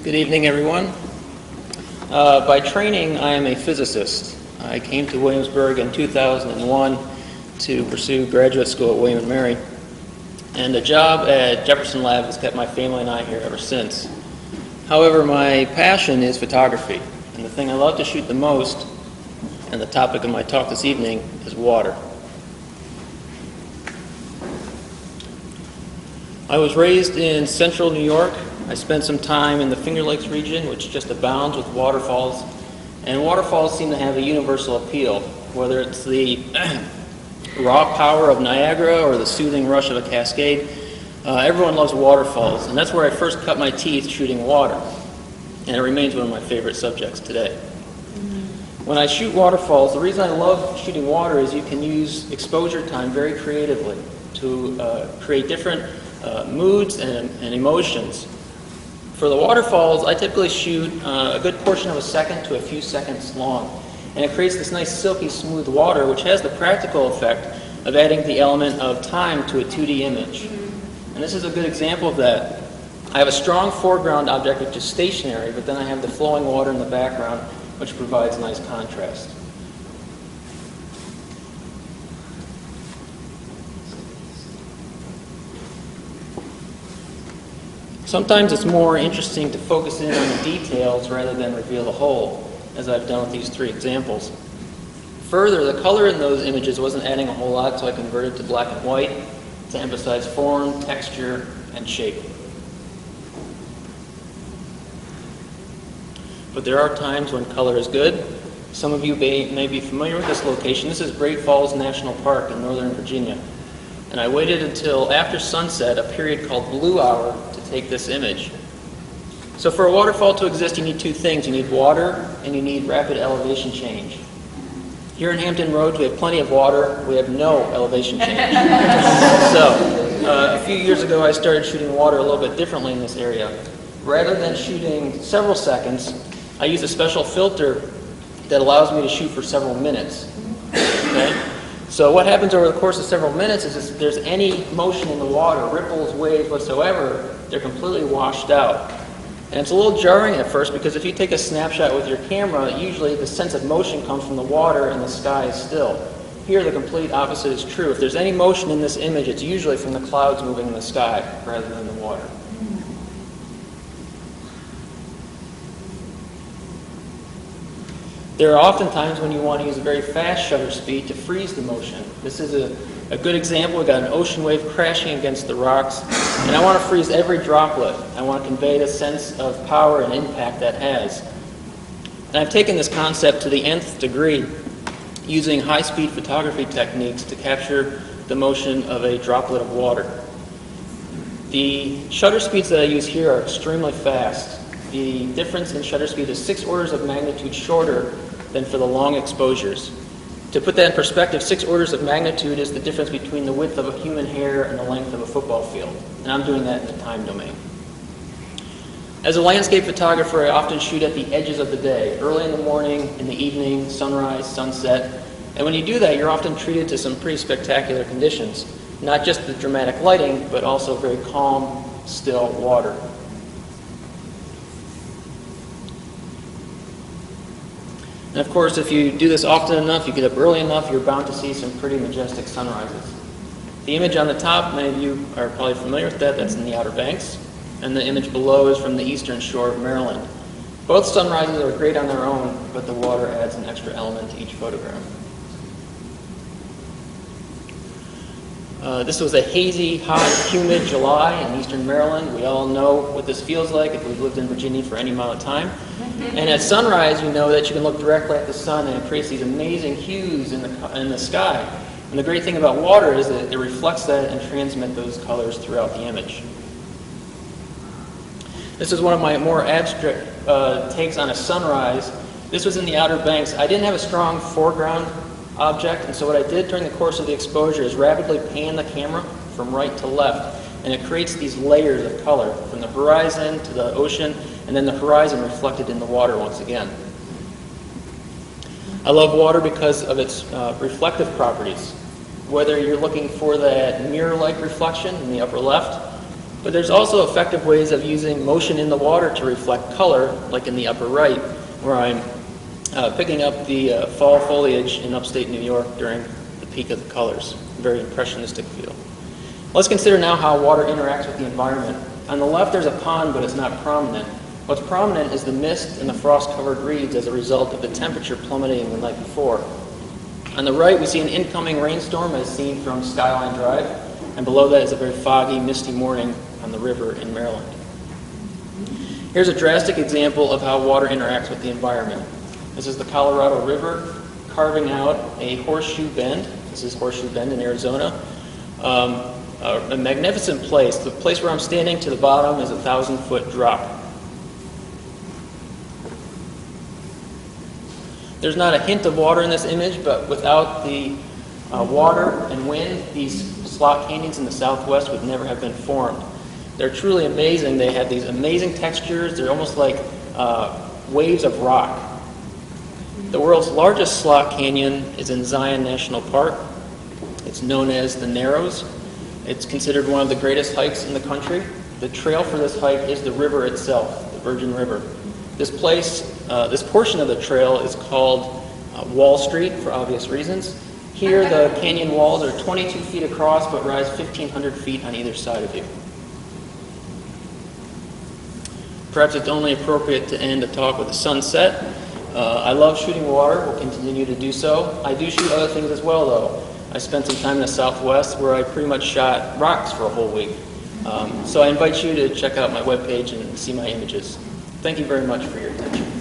Good evening, everyone. By training, I am a physicist. I came to Williamsburg in 2001 to pursue graduate school at William & Mary, and the job at Jefferson Lab has kept my family and I here ever since. However, my passion is photography, and the thing I love to shoot the most, and the topic of my talk this evening, is water. I was raised in central New York. I spent some time in the Finger Lakes region, which just abounds with waterfalls. And waterfalls seem to have a universal appeal, whether it's the raw power of Niagara or the soothing rush of a cascade. Everyone loves waterfalls, and that's where I first cut my teeth shooting water. And it remains one of my favorite subjects today. When I shoot waterfalls, the reason I love shooting water is you can use exposure time very creatively to create different moods and emotions. For the waterfalls, I typically shoot a good portion of a second to a few seconds long. And it creates this nice silky smooth water, which has the practical effect of adding the element of time to a 2D image. And this is a good example of that. I have a strong foreground object which is stationary, but then I have the flowing water in the background, which provides nice contrast. Sometimes it's more interesting to focus in on the details rather than reveal the whole, as I've done with these three examples. Further, the color in those images wasn't adding a whole lot, so I converted to black and white to emphasize form, texture, and shape. But there are times when color is good. Some of you may be familiar with this location. This is Great Falls National Park in Northern Virginia. And I waited until after sunset, a period called blue hour, to take this image. So for a waterfall to exist, you need two things. You need water and you need rapid elevation change. Here in Hampton Roads, we have plenty of water. We have no elevation change. So a few years ago, I started shooting water a little bit differently in this area. Rather than shooting several seconds, I use a special filter that allows me to shoot for several minutes. Okay? So what happens over the course of several minutes is if there's any motion in the water, ripples, waves, whatsoever, they're completely washed out. And it's a little jarring at first because if you take a snapshot with your camera, usually the sense of motion comes from the water and the sky is still. Here the complete opposite is true. If there's any motion in this image, it's usually from the clouds moving in the sky rather than the water. There are often times when you want to use a very fast shutter speed to freeze the motion. This is a good example. We've got an ocean wave crashing against the rocks, and I want to freeze every droplet. I want to convey the sense of power and impact that has. And I've taken this concept to the nth degree using high-speed photography techniques to capture the motion of a droplet of water. The shutter speeds that I use here are extremely fast. The difference in shutter speed is 6 orders of magnitude shorter than for the long exposures. To put that in perspective, 6 orders of magnitude is the difference between the width of a human hair and the length of a football field. And I'm doing that in the time domain. As a landscape photographer, I often shoot at the edges of the day, early in the morning, in the evening, sunrise, sunset. And when you do that, you're often treated to some pretty spectacular conditions. Not just the dramatic lighting, but also very calm, still water. And of course, if you do this often enough, you get up early enough, you're bound to see some pretty majestic sunrises. The image on the top, many of you are probably familiar with that, that's in the Outer Banks. And the image below is from the eastern shore of Maryland. Both sunrises are great on their own, but the water adds an extra element to each photograph. This was a hazy, hot, humid July in eastern Maryland. We all know what this feels like if we've lived in Virginia for any amount of time. And at sunrise, you know that you can look directly at the sun and it creates these amazing hues in the sky. And the great thing about water is that it reflects that and transmits those colors throughout the image. This is one of my more abstract takes on a sunrise. This was in the Outer Banks. I didn't have a strong foreground object, and so what I did during the course of the exposure is rapidly pan the camera from right to left, and it creates these layers of color from the horizon to the ocean, and then the horizon reflected in the water once again. I love water because of its reflective properties. Whether you're looking for that mirror-like reflection in the upper left, But there's also effective ways of using motion in the water to reflect color, like in the upper right, where I'm picking up the fall foliage in upstate New York during the peak of the colors. Very impressionistic feel. Let's consider now how water interacts with the environment. On the left there's a pond, but it's not prominent. What's prominent is the mist and the frost-covered reeds as a result of the temperature plummeting the night before. On the right we see an incoming rainstorm as seen from Skyline Drive, and below that is a very foggy, misty morning on the river in Maryland. Here's a drastic example of how water interacts with the environment. This is the Colorado River carving out a horseshoe bend. This is Horseshoe Bend in Arizona. A magnificent place. The place where I'm standing to the bottom is a 1,000-foot drop. There's not a hint of water in this image, but without the water and wind, these slot canyons in the southwest would never have been formed. They're truly amazing. They have these amazing textures. They're almost like waves of rock. The world's largest slot canyon is in Zion National Park. It's known as the Narrows. It's considered one of the greatest hikes in the country. The trail for this hike is the river itself, the Virgin River. This portion of the trail is called Wall Street for obvious reasons. Here the canyon walls are 22 feet across but rise 1,500 feet on either side of you. Perhaps it's only appropriate to end a talk with a sunset. I love shooting water, will continue to do so. I do shoot other things as well though. I spent some time in the Southwest where I pretty much shot rocks for a whole week. So I invite you to check out my webpage and see my images. Thank you very much for your attention.